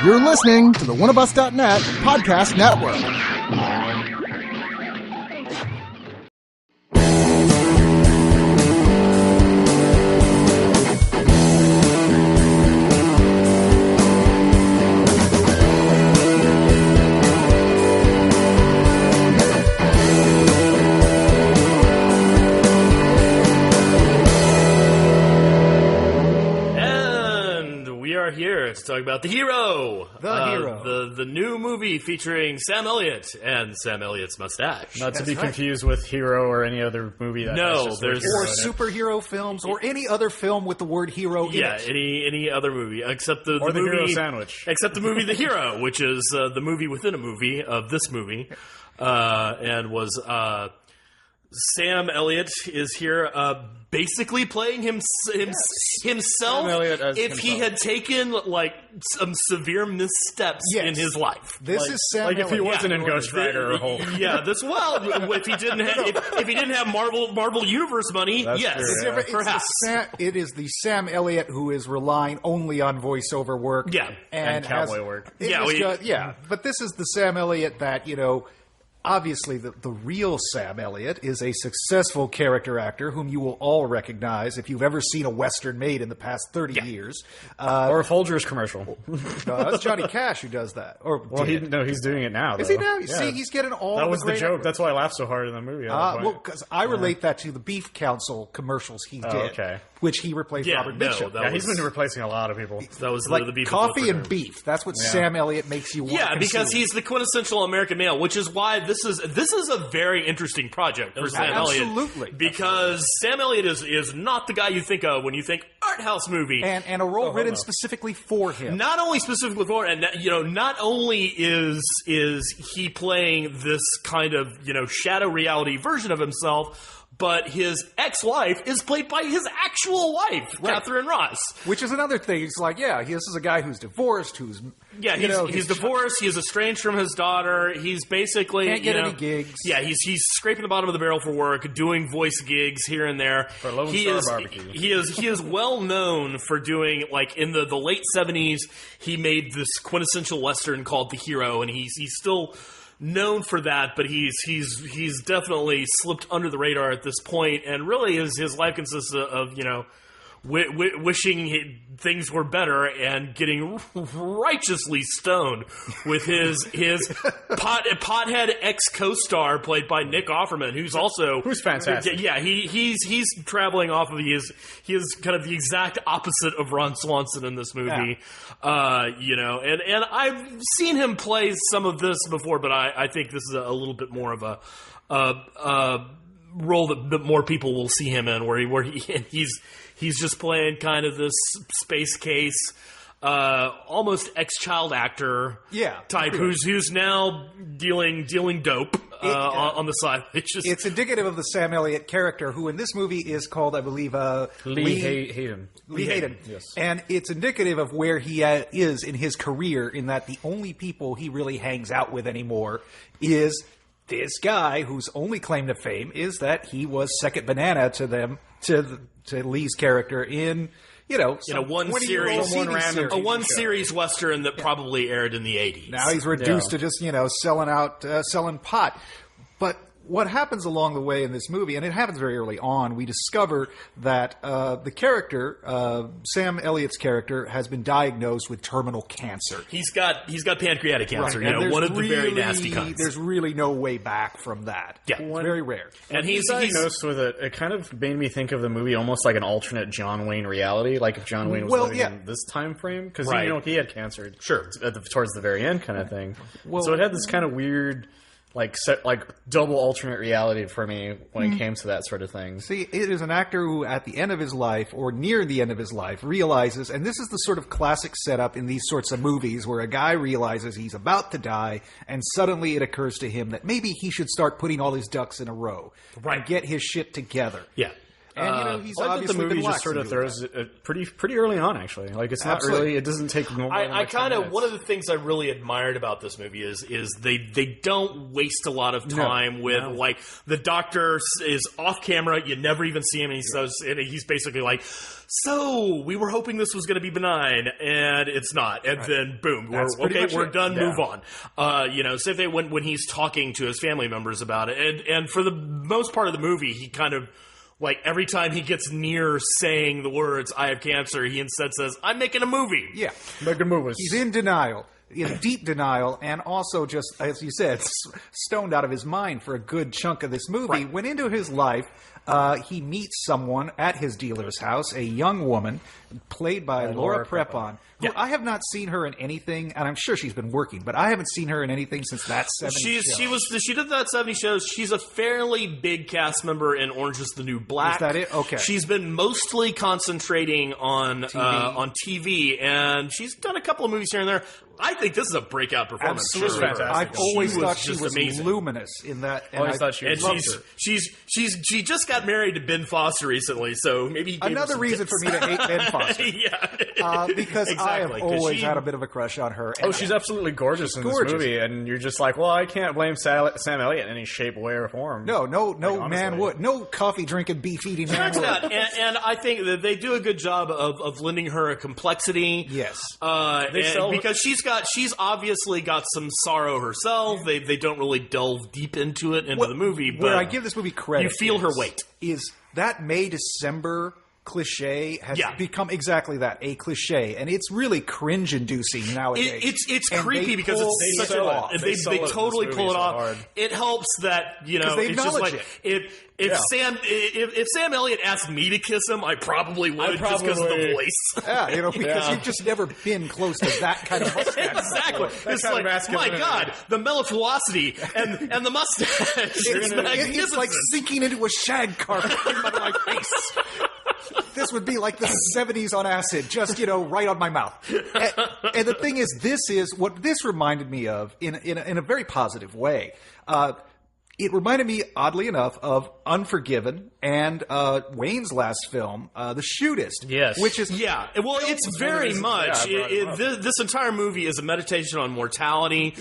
You're listening to the Oneofus.net podcast network. Here to talk about The Hero. The new movie featuring Sam Elliott and Sam Elliott's mustache. Not to be confused with Hero or any other movie that there's or superhero films or any other film with the word hero in it. Yeah, any other movie except the movie Hero Sandwich. Except the movie The Hero, which is the movie within a movie of this movie, and was Sam Elliott is here basically playing himself if he had taken like some severe missteps in his life. This is Sam like Elliott. If he wasn't in Ghost Rider or Hulk. Yeah, if he didn't have if he didn't have Marvel Universe money, That's true, yeah. Perhaps. It is the Sam Elliott who is relying only on voiceover work. Yeah. And cowboy work. But this is the Sam Elliott that, obviously, the real Sam Elliott is a successful character actor whom you will all recognize if you've ever seen a Western made in the past 30 years. Or a Folgers commercial. No, that's Johnny Cash who does that. He's doing it now, though. Is he now? Yeah. See, he's getting all That was the joke. actors. That's why I laughed so hard in the movie. Because I relate that to the Beef Council commercials he did, okay. which he replaced Robert Mitchum. He's been replacing a lot of people. That was like the beef coffee and beef. That's what Sam Elliott makes you want to consume. because he's the quintessential American male, which is why this is a very interesting project for Sam Elliott. Absolutely. Because Sam Elliott is not the guy you think of when you think art house movie. And a role written specifically for him. Not only specifically for him, and not only is he playing this kind of, shadow reality version of himself, but his ex-wife is played by his actual wife, Catherine Ross. Which is another thing. He's like, this is a guy who's divorced, who's... he's divorced, he's estranged from his daughter, he's basically... Can't get any gigs. Yeah, he's scraping the bottom of the barrel for work, doing voice gigs here and there. For Lone Star Barbecue. He is well known for doing, like, in the late 70s, he made this quintessential Western called The Hero, and he's still... known for that, but he's definitely slipped under the radar at this point, and really his life consists of wishing things were better and getting righteously stoned with his pothead ex co-star played by Nick Offerman, who's fantastic. Yeah, he's traveling off of he is kind of the exact opposite of Ron Swanson in this movie. And I've seen him play some of this before, but I think this is a little bit more of a role that more people will see him in, where he's just playing kind of this space case, almost ex-child actor type who's now dealing dope on the side. It's indicative of the Sam Elliott character, who in this movie is called, I believe, Lee Hayden. Lee Hayden. Yes. And it's indicative of where he is in his career, in that the only people he really hangs out with anymore is this guy whose only claim to fame is that he was second banana to them, to Lee's character in, a one series Western that probably aired in the 80s. Now he's reduced to just, selling pot. But what happens along the way in this movie, and it happens very early on, we discover that the character, Sam Elliott's character, has been diagnosed with terminal cancer. He's got pancreatic cancer, right. One of the very nasty kinds. There's really no way back from that. Yeah. It's very rare. And he's diagnosed with it. It kind of made me think of the movie almost like an alternate John Wayne reality, like if John Wayne was living in this time frame, because he had cancer towards the very end kind of thing. So it had this kind of weird... like double alternate reality for me when it came to that sort of thing. See, it is an actor who at the end of his life, or near the end of his life, realizes, and this is the sort of classic setup in these sorts of movies where a guy realizes he's about to die, and suddenly it occurs to him that maybe he should start putting all his ducks in a row and get his shit together. Yeah. And he's I like obviously that the movie been just sort of throws it pretty early on. Actually, like it's not really. It doesn't take. I kind of one of the things I really admired about this movie is they don't waste a lot of time with like the doctor is off camera. You never even see him, and he's basically like, so we were hoping this was going to be benign, and it's not. And then boom, we're done. Move on. Same thing when he's talking to his family members about it, and for the most part of the movie, he kind of like every time he gets near saying the words "I have cancer," he instead says, "I'm making a movie." Yeah, making movies. He's in denial. In deep denial, and also just, as you said, stoned out of his mind for a good chunk of this movie. Went into his life. He meets someone at his dealer's house, a young woman played by Laura Prepon. Who I have not seen her in anything, and I'm sure she's been working, but I haven't seen her in anything since that 70s show. She did that 70s show. She's a fairly big cast member in Orange is the New Black. Is that it? Okay. She's been mostly concentrating on TV, and she's done a couple of movies here and there. I think this is a breakout performance. Absolutely. I've always thought she was amazing. Luminous in that. And I thought she was she just got married to Ben Foster recently, so maybe another reason for me to hate Ben Foster. Because exactly, I have always had a bit of a crush on her. She's absolutely gorgeous in this movie, and you're just like, well, I can't blame Sam Elliott in any shape, way, or form. No man would. No coffee drinking, beef eating man would. And I think that they do a good job of lending her a complexity. Yes, because she's obviously got some sorrow herself. They don't really delve deep into it into the movie. But where I give this movie credit, you feel her weight. Is that May-December cliche has become exactly that, a cliche, and it's really cringe-inducing nowadays. It's creepy because it's such a they totally pull it off. It helps that because they acknowledge it. If Sam Elliott asked me to kiss him, I probably would just because of the voice. Yeah, because you've just never been close to that kind of mustache. Exactly. It's like, my God, the mellifluosity and the mustache. It's like sinking into a shag carpet in my face. This would be like the 70s on acid, just, right on my mouth. And the thing is, this is what this reminded me of in a very positive way. It reminded me, oddly enough, of Unforgiven and Wayne's last film, The Shootist. Yes. Which is... Yeah. Well, it's very much... this entire movie is a meditation on mortality,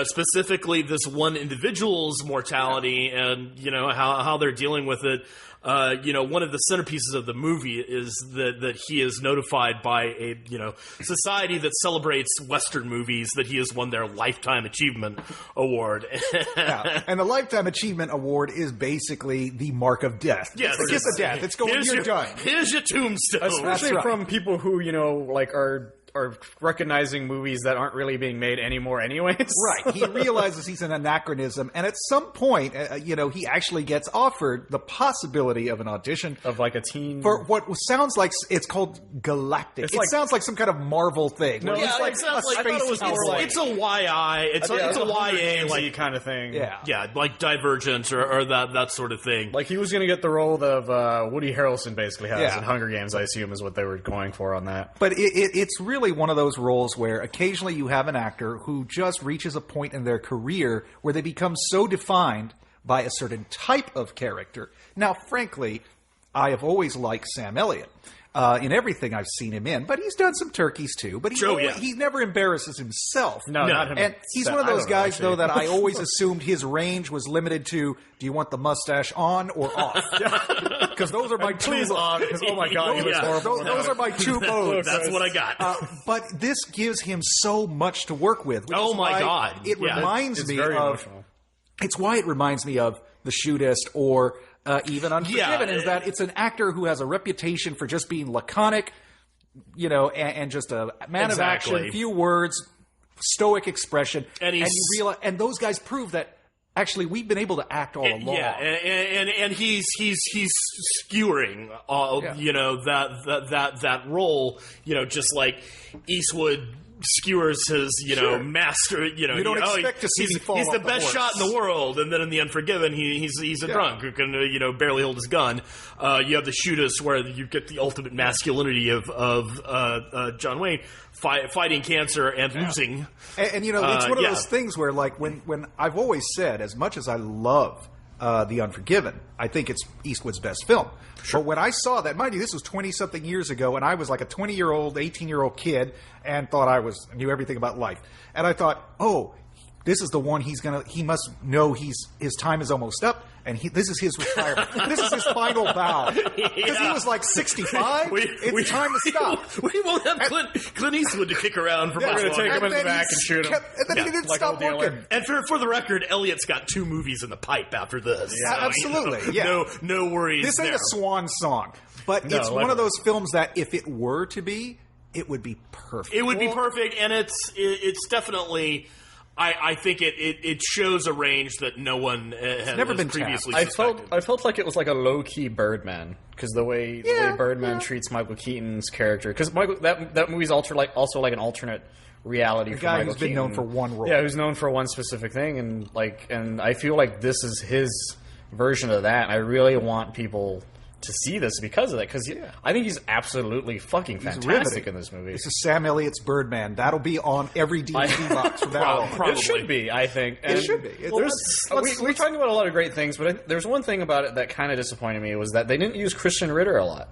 specifically this one individual's mortality and, how they're dealing with it. One of the centerpieces of the movie is that he is notified by a society that celebrates Western movies that he has won their Lifetime Achievement Award. And the Lifetime Achievement Award is basically the mark of death. Yes, it's the kiss of death. It's going. You're done. Here's your tombstone. Especially from people who are recognizing movies that aren't really being made anymore anyways. Right. He realizes he's an anachronism, and at some point, he actually gets offered the possibility of an audition of like a teen for what sounds like it's called Galactic. It sounds like some kind of Marvel thing. No, it sounds like it's a YI. It's a YA like kind of thing. Yeah, like Divergent or that sort of thing. Like he was going to get the role of Woody Harrelson basically has in Hunger Games. I assume is what they were going for on that. But it's really one of those roles where occasionally you have an actor who just reaches a point in their career where they become so defined by a certain type of character. Now, frankly, I have always liked Sam Elliott in everything I've seen him in, but he's done some turkeys too. But he never embarrasses himself. No, not him. And he's one of those guys, though, that I always assumed his range was limited to, do you want the mustache on or off? Because those are my two. On, oh my God, he was horrible. Those are my two modes. That's what I got. But this gives him so much to work with. Oh my God! It reminds me very of. Emotional. It's why it reminds me of The Shootist or even Unforgiven. Is that it's an actor who has a reputation for just being laconic, and just a man of action, few words, stoic expression, and you realize, and those guys prove that. Actually, we've been able to act all along. Yeah, and he's skewering, that role, just like Eastwood skewers his, master. You don't expect to see me fall he's off the best shot in the world, and then in The Unforgiven, he's a drunk who can barely hold his gun. You have The Shootist, where you get the ultimate masculinity of John Wayne fighting cancer and losing. And it's one of those things where, like, when I've always said, as much as I love The Unforgiven. I think it's Eastwood's best film. Sure. But when I saw that, mind you, this was 20-something years ago, and I was like a 20-year-old, 18-year-old kid, and thought knew everything about life. And I thought, oh, this is the one he must know his time is almost up, and this is his retirement. This is his final bow. Because he was like 65. It's time to stop. We won't have Clint Eastwood to kick around for much longer. We're going to take him in the back and shoot him. And then he didn't stop working. And for the record, Elliott's got 2 movies in the pipe after this. Yeah, so, absolutely. No worries. This ain't a swan song. But it's one of those films that if it were to be, it would be perfect. It would be perfect, and it's definitely... I think it shows a range that no one has never been previously suspected. I felt like it was like a low-key Birdman, because the way Birdman treats Michael Keaton's character. Because that movie's also like an alternate reality for Michael Keaton. A guy who's been known for one role. Yeah, who's known for one specific thing. And I feel like this is his version of that. And I really want people to see this because of that, because I think he's absolutely fucking fantastic in this movie. This is Sam Elliott's Birdman. That'll be on every DVD box from now on. It should be, I think. It should be. We're talking about a lot of great things, but there's one thing about it that kind of disappointed me, was that they didn't use Krysten Ritter a lot.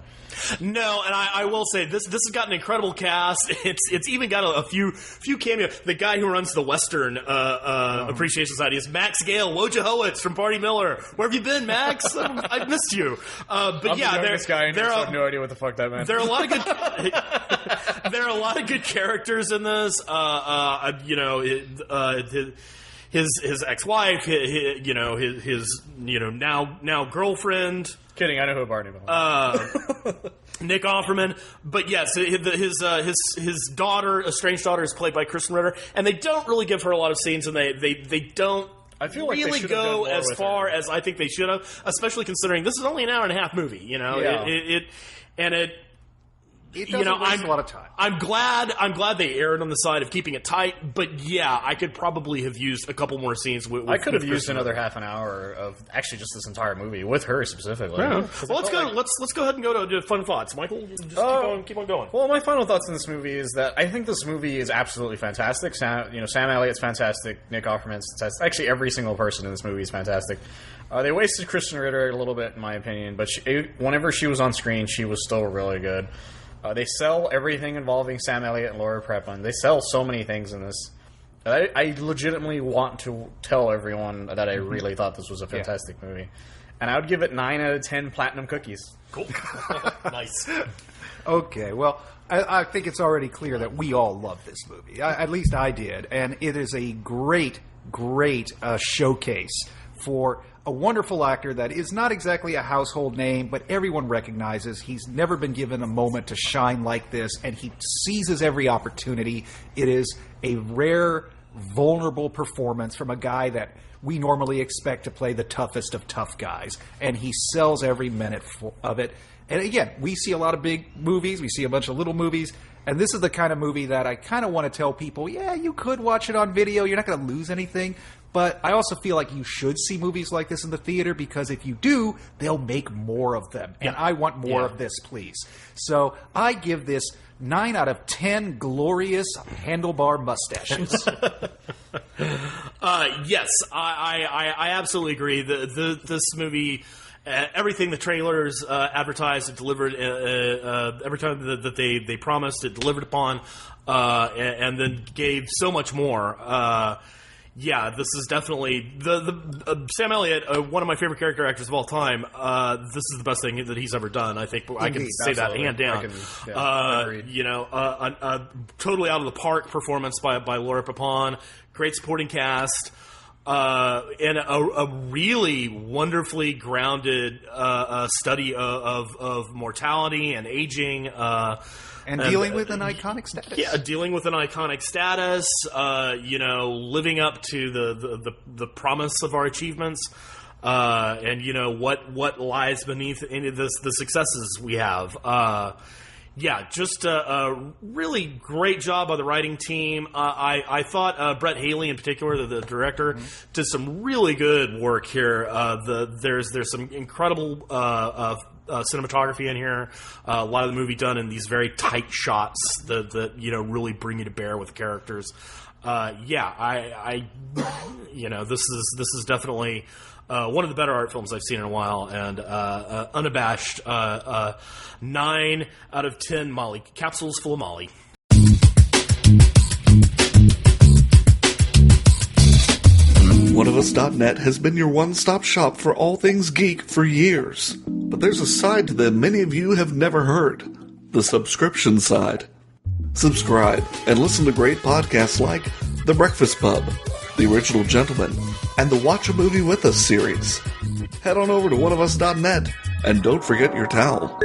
No, and I will say this has got an incredible cast. It's even got a few cameos. The guy who runs the Western Appreciation Society is Max Gale, Wojciechowicz from Barney Miller. Where have you been, Max? I missed you. But this guy, I have no idea what the fuck that meant. There are a lot of good. There are a lot of good characters in this. His ex-wife, his now girlfriend. Kidding, I know who Barney Miller. Nick Offerman, but yes, his daughter, estranged daughter, is played by Krysten Ritter, and they don't really give her a lot of scenes, and they don't. I feel like really go as far as I think they should have, especially considering this is only an hour-and-a-half movie. It doesn't waste a lot of time. I'm glad they erred on the side of keeping it tight, but I could probably have used a couple more scenes. I could have used another half an hour of actually just this entire movie with her specifically. Yeah. Well, let's go ahead and go to fun thoughts. Michael, just keep on going. Well, my final thoughts on this movie is that I think this movie is absolutely fantastic. Sam Elliott's fantastic. Nick Offerman's fantastic. Actually, every single person in this movie is fantastic. They wasted Krysten Ritter a little bit, in my opinion, but whenever she was on screen, she was still really good. They sell everything involving Sam Elliott and Laura Prepon. They sell so many things in this. I legitimately want to tell everyone that I really thought this was a fantastic movie. And I would give it 9 out of 10 platinum cookies. Cool. Nice. Okay, well, I think it's already clear that we all love this movie. At least I did. And it is a great showcase for a wonderful actor that is not exactly a household name, but everyone recognizes. He's never been given a moment to shine like this, and he seizes every opportunity. It is a rare, vulnerable performance from a guy that we normally expect to play the toughest of tough guys, and he sells every minute of it. And again, we see a lot of big movies, we see a bunch of little movies, and this is the kind of movie that I kind of want to tell people, you could watch it on video, you're not going to lose anything. But I also feel like you should see movies like this in the theater, because if you do, they'll make more of them. And I want more of this, please. So I give this 9 out of 10 glorious handlebar mustaches. Yes, I absolutely agree. This movie... everything the trailers advertised, it delivered. Every time that they promised, it delivered upon, and then gave so much more. This is definitely the Sam Elliott, one of my favorite character actors of all time. This is the best thing that he's ever done. I think I can say that hand down. A totally out of the park performance by Laura Prepon. Great supporting cast. And a really wonderfully grounded study of mortality and aging. And dealing with an iconic status. Yeah, dealing with an iconic status, living up to the promise of our achievements, and what lies beneath any of the successes we have. Just a really great job by the writing team. I thought Brett Haley in particular, the director, did some really good work here. There's some incredible cinematography in here. A lot of the movie done in these very tight shots that really bring you to bear with the characters. this is definitely one of the better art films I've seen in a while, and unabashed 9 out of 10 Molly capsules full of Molly. Oneofus.net has been your one-stop shop for all things geek for years. But there's a side to them many of you have never heard. The subscription side. Subscribe and listen to great podcasts like The Breakfast Pub, The Original Gentleman, and the Watch a Movie With Us series. Head on over to Oneofus.net and don't forget your towel.